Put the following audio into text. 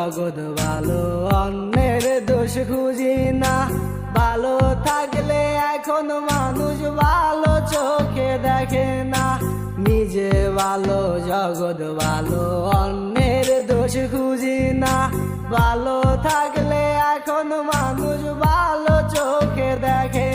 জগৎ ভালো, অন্যের দোষ খুঁজি না। ভালো থাকলে এখন মানুষ ভালো চোখে দেখে না। নিজে ভালো জগৎ ভালো, অন্যের দোষ খুঁজি না। ভালো থাকলে এখন মানুষ ভালো চোখে দেখে